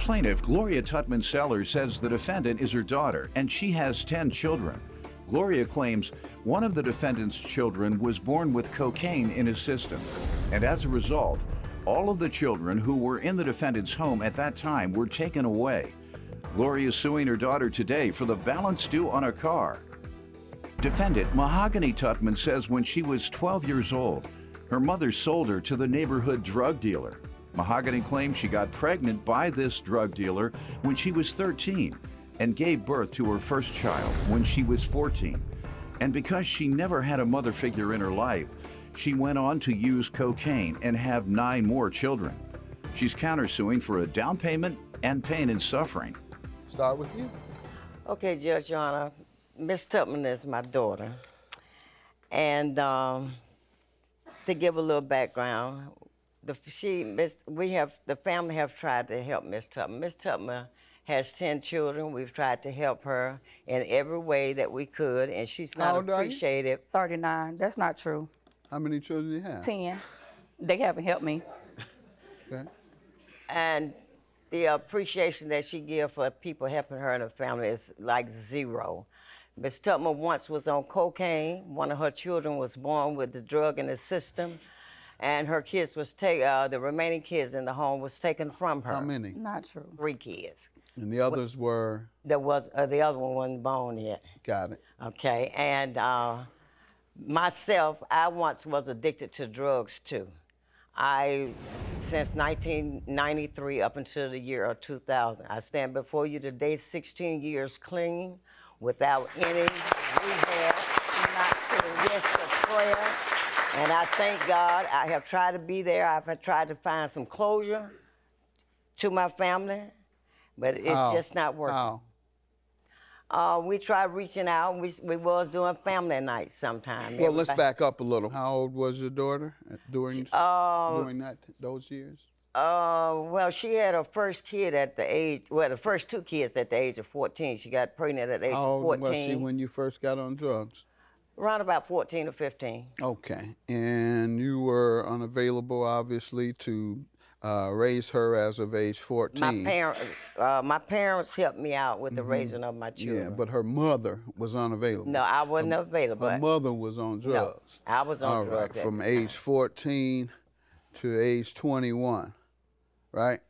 plaintiff, Gloria Tutman-Sellers, says the defendant is her daughter and she has 10 children. Gloria claims one of the defendant's children was born with cocaine in his system, and as a result, all of the children who were in the defendant's home at that time were taken away. Gloria is suing her daughter today for the balance due on a car. Defendant Mahogany Tutman says when she was 12 years old, her mother sold her to the neighborhood drug dealer. Mahogany claims she got pregnant by this drug dealer when she was 13 and gave birth to her first child when she was 14. And because she never had a mother figure in her life, she went on to use cocaine and have 9 more children. She's countersuing for a down payment and pain and suffering. Start with you. Okay, Judge, Your Honor, Miss Tutman is my daughter. And to give a little background, the family have tried to help Miss Tutman. Miss Tutman has 10 children. We've tried to help her in every way that we could, and she's not appreciated. 39. That's not true. How many children do you have? 10. They haven't helped me. Okay. And the appreciation that she gives for people helping her and her family is like zero. Miss Tutman once was on cocaine. One of her children was born with the drug in the system, and her kids was the remaining kids in the home was taken from her. How many? Not true. 3 kids. And the others were? There was the other one wasn't born yet. Got it. Okay, and myself, I once was addicted to drugs too. Since 1993 up until the year of 2000, I stand before you today 16 years clean, without any rehab, just a prayer. And I thank God. I have tried to be there. I've tried to find some closure to my family, but it's just not working. How? We tried reaching out. We was doing family nights sometime. Well, let's back up a little. How old was your daughter during those years? Well, she had her first kid at the age, the first 2 kids at the age of 14. She got pregnant at the age of 14. How old was she when you first got on drugs? Around about 14 or 15. Okay, and you were unavailable, obviously, to raise her as of age 14. My parents helped me out with the raising of my children. Yeah, but her mother was unavailable. No, I wasn't available. Her mother was on drugs. No, I was on drugs. From age 14 to age 21, right?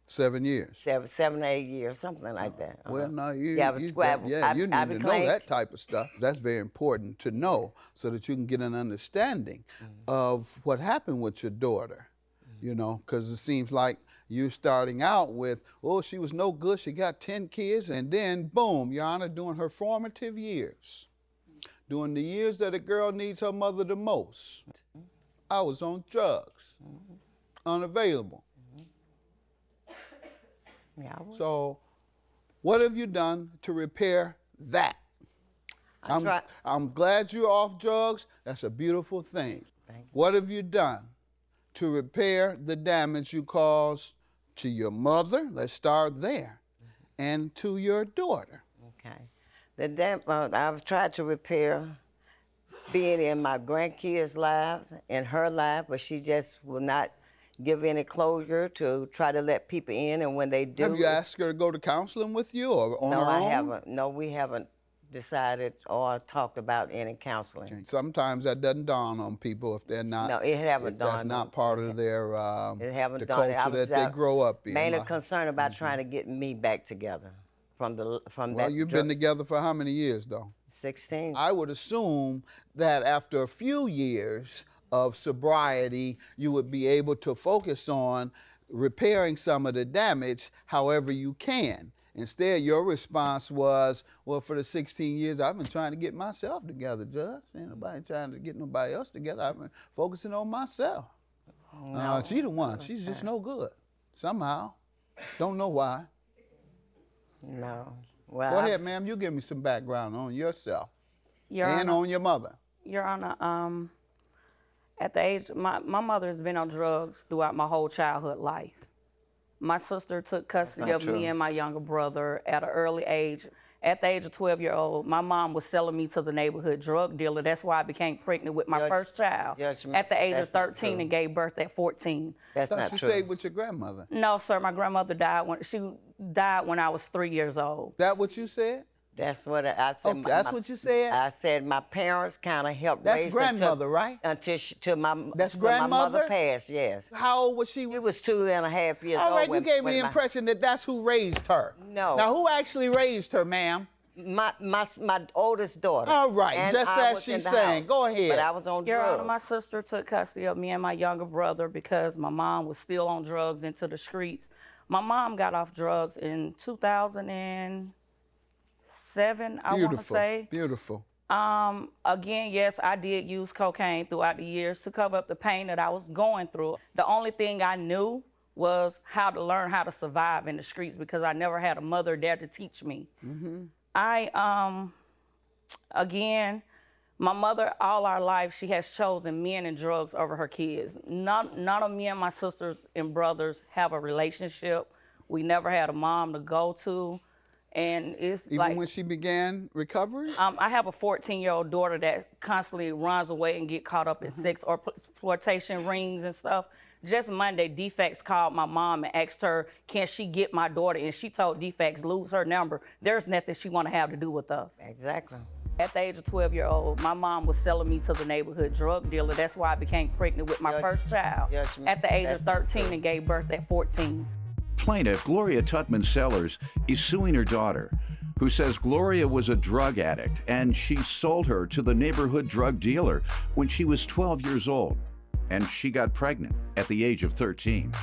7 years. 7 or 8 years, something like that. Well, no, you need to know that type of stuff. That's very important to know so that you can get an understanding of what happened with your daughter, you know, because it seems like you're starting out with, oh, she was no good, she got 10 kids, and then, boom, Your Honor, during her formative years, during the years that a girl needs her mother the most, I was on drugs, unavailable. Yeah, so what have you done to repair that? I'm glad you're off drugs. That's a beautiful thing. Thank you. What have you done to repair the damage you caused to your mother? Let's start there. And to your daughter. Okay. I've tried to repair being in my grandkids' lives, in her life, but she just will not give any closure to try to let people in, and when they do... Have you asked her to go to counseling with you or on her own? No, I haven't. No, we haven't decided or talked about any counseling. Okay. Sometimes that doesn't dawn on people if they're not... No, it haven't dawned on me. That's not part of their the culture that they grow up in. Mainly concerned about trying to get me back together from that... Well, you've been together for how many years, though? 16. I would assume that after a few years of sobriety, you would be able to focus on repairing some of the damage however you can. Instead, your response was, well, for the 16 years, I've been trying to get myself together, Judge. Ain't nobody trying to get nobody else together. I've been focusing on myself. No. She the one. She's just no good. Somehow. Don't know why. No. Well, go ahead, ma'am. You give me some background on yourself and on your mother. Your Honor, at the age, my mother has been on drugs throughout my whole childhood life. My sister took custody of me and my younger brother at an early age At the age of 12-year-old, my mom was selling me to the neighborhood drug dealer. That's why I became pregnant with my first child at the age of 13 and gave birth at 14. That's not you true. stayed with your grandmother. No, sir, my grandmother died when I was 3 years old. That what you said? That's what I said. Okay, that's what you said? I said my parents kind of helped That's raise grandmother, right? Until my grandmother? my mother passed. Yes. How old was she? She was 2.5 years old. All right, you gave me the impression that that's who raised her. No. Now, who actually raised her, ma'am? My oldest daughter. All right, and just I as was she's in the saying. house, Go ahead. But I was on Your Honor, drugs. my sister took custody of me and my younger brother because my mom was still on drugs into the streets. My mom got off drugs in 2007, I want to say. Beautiful. Again, yes, I did use cocaine throughout the years to cover up the pain that I was going through. The only thing I knew was how to learn how to survive in the streets because I never had a mother there to teach me. Again, my mother, all our life, she has chosen men and drugs over her kids. None of me and my sisters and brothers have a relationship. We never had a mom to go to. And it's Even when she began recovery? I have a 14-year-old daughter that constantly runs away and get caught up in sex or exploitation rings and stuff. Just Monday, Defects called my mom and asked her, can she get my daughter? And she told Defects, lose her number. There's nothing she want to have to do with us. Exactly. At the age of 12-year-old, my mom was selling me to the neighborhood drug dealer. That's why I became pregnant with my first child at the age of 13 and gave birth at 14. Plaintiff Gloria Tutman Sellers is suing her daughter, who says Gloria was a drug addict and she sold her to the neighborhood drug dealer when she was 12 years old, and she got pregnant at the age of 13.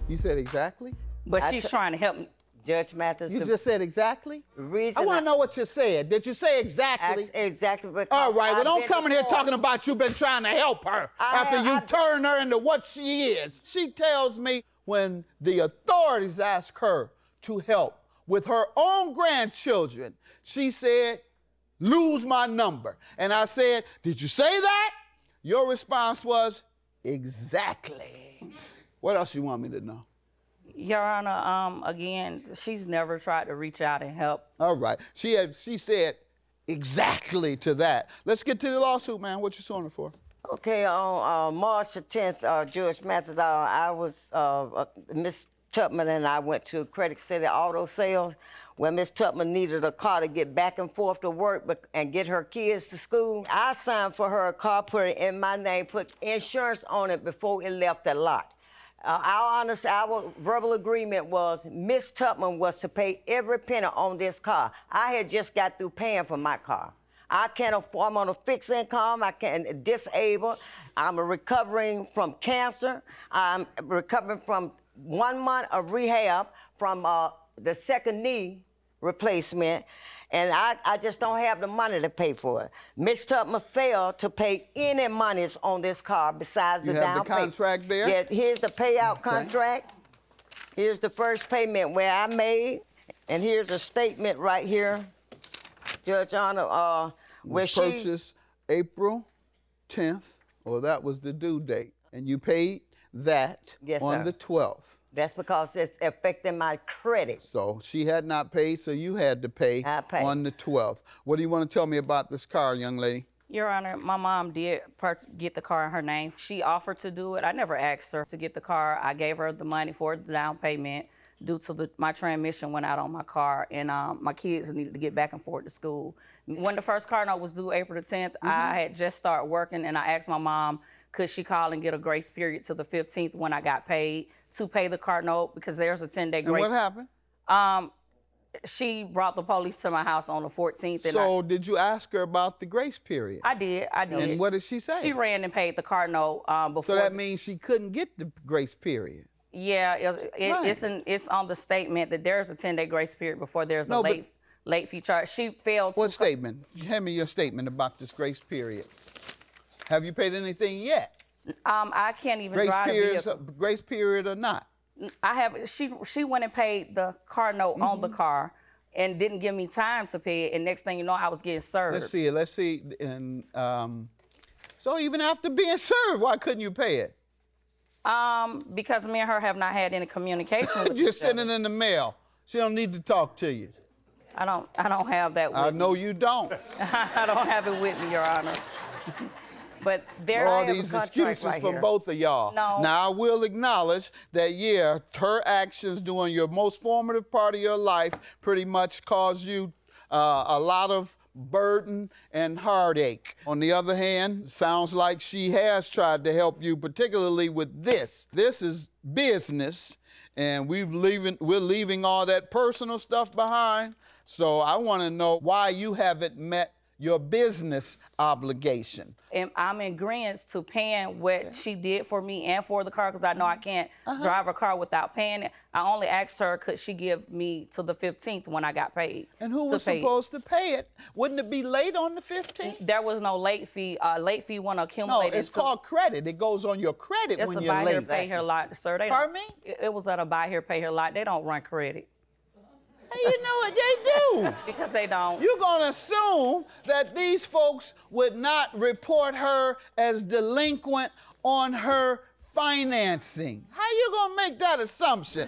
You said exactly? But she's trying to help me. Judge Mathis. You just said exactly? Reason I want to know what you said. Did you say exactly? Exactly. All right, well, don't come in here talking about you've been trying to help her after you turn her into what she is. She tells me when the authorities asked her to help with her own grandchildren, she said, lose my number. And I said, did you say that? Your response was, exactly. What else you want me to know? Your Honor, again, she's never tried to reach out and help. All right. She said exactly to that. Let's get to the lawsuit, man. What you suing her for? Okay, on March the 10th, Judge Mathis, I was, Miss Tubman and I went to Credit City Auto Sales where Miss Tubman needed a car to get back and forth to work and get her kids to school. I signed for her a car, put it in my name, put insurance on it before it left the lot. Our verbal agreement was Miss Tubman was to pay every penny on this car. I had just got through paying for my car. I can't afford, I'm on a fixed income, I can't disabled. I'm recovering from cancer. I'm recovering from 1 month of rehab from the second knee replacement. And I just don't have the money to pay for it. Miss Tubman failed to pay any monies on this car besides the down payment. You have the contract there? Yes, here's the payout contract. Here's the first payment where I made. And here's a statement right here, Judge Honor, where she purchased April 10th, or that was the due date, and you paid that on the 12th. That's because it's affecting my credit. So she had not paid, so you had to pay on the 12th. What do you want to tell me about this car, young lady? Your Honor, my mom did get the car in her name. She offered to do it. I never asked her to get the car. I gave her the money for the down payment due to my transmission went out on my car, and my kids needed to get back and forth to school. When the first car note was due April the 10th, I had just started working, and I asked my mom, could she call and get a grace period to the 15th when I got paid to pay the car note, because there's a 10-day grace. And what happened? She brought the police to my house on the 14th. And so did you ask her about the grace period? I did. And what did she say? She ran and paid the car note before. So that means she couldn't get the grace period. Yeah, it's on the statement that there's a 10-day grace period before there's a late fee charge. She failed to. What statement? Hand me your statement about this grace period. Have you paid anything yet? I can't even drive the vehicle. Grace period or not? I have. She went and paid the car note on the car, and didn't give me time to pay it. And next thing you know, I was getting served. Let's see it. Let's see. And so even after being served, why couldn't you pay it? Because me and her have not had any communication with You're each other. sending in the mail. She don't need to talk to you. I don't have that with I me. know you don't. I don't have it with me, Your Honor. But there All have a these contract excuses right from here. both of y'all. No. Now, I will acknowledge that, yeah, her actions during your most formative part of your life pretty much caused you a lot of burden and heartache. On the other hand, sounds like she has tried to help you, particularly with this. This is business, and we're leaving all that personal stuff behind. So I want to know why you haven't met your business obligation. And I'm in agreement to paying what she did for me and for the car, because I know I can't drive a car without paying it. I only asked her, could she give me to the 15th when I got paid? And who was pay it. supposed to pay it? Wouldn't it be late on the 15th? There was no late fee. Late fee won't No, accumulate. it's called credit. It goes on your credit It's when a you're buy here, late. pay here lot, sir. They Pardon don't- me? It was at a buy here, pay here lot. They don't run credit Hey, you know what they do? because they don't. You're gonna assume that these folks would not report her as delinquent on her financing. How you gonna make that assumption?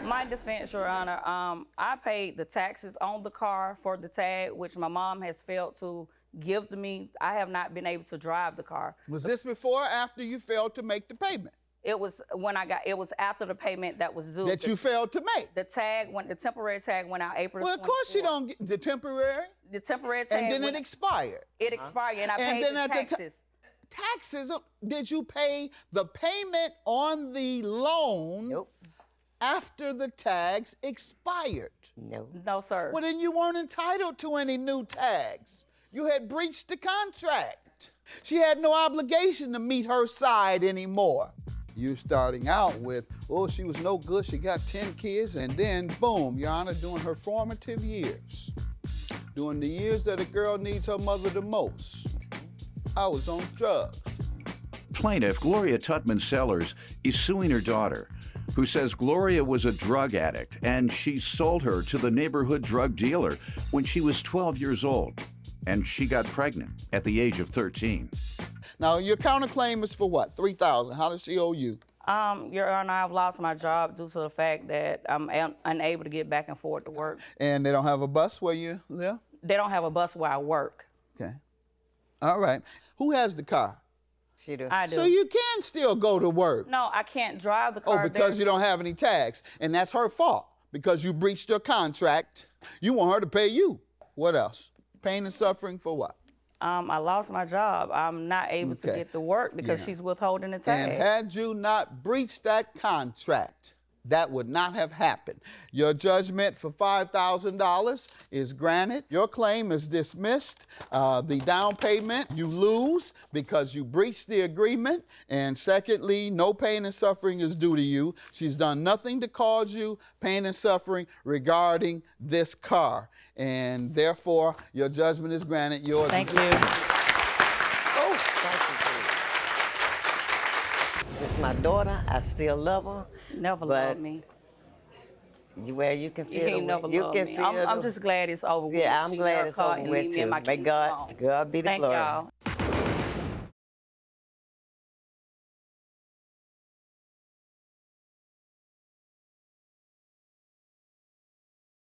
My defense, Your Honor, I paid the taxes on the car for the tag, which my mom has failed to give to me. I have not been able to drive the car. Was this before or after you failed to make the payment? It was it was after the payment that was due. That you failed to make? The temporary tag went out April. Well, of course you don't get the temporary. The temporary tag. And then it expired. It expired, and I paid the taxes. Taxes, did you pay the payment on the loan Nope. after the tags expired? No. No, sir. Well, then you weren't entitled to any new tags. You had breached the contract. She had no obligation to meet her side anymore. You starting out with, oh, she was no good, she got 10 kids, and then boom, Your Honor, during her formative years, during the years that a girl needs her mother the most, I was on drugs. Plaintiff Gloria Tutman Sellers is suing her daughter, who says Gloria was a drug addict and she sold her to the neighborhood drug dealer when she was 12 years old, and she got pregnant at the age of 13. Now, your counterclaim is for what? $3,000. How does she owe you? Your Honor, I've lost my job due to the fact that I'm unable to get back and forth to work. And they don't have a bus where you live? They don't have a bus where I work. Okay. All right. Who has the car? She do. I do. So you can still go to work. No, I can't drive the Oh, car. because you don't have any tags. And that's her fault because you breached your contract. You want her to pay you. What else? Pain and suffering for what? I lost my job. I'm not able to Okay. get to work because Yeah. she's withholding the tag. And had you not breached that contract, that would not have happened. Your judgment for $5,000 is granted. Your claim is dismissed. The down payment, you lose because you breached the agreement. And secondly, no pain and suffering is due to you. She's done nothing to cause you pain and suffering regarding this car. And therefore, your judgment is granted. Yours Thank is you. dismissed. Oh, thank you. It's my daughter. I still love her. Never but loved me. Well, you can feel You ain't the never you loved can me. feel I'm the- just glad it's over with. Yeah, I'm She glad never it's called over and with leave me and too. my May kids God alone. be the Thank glory. y'all.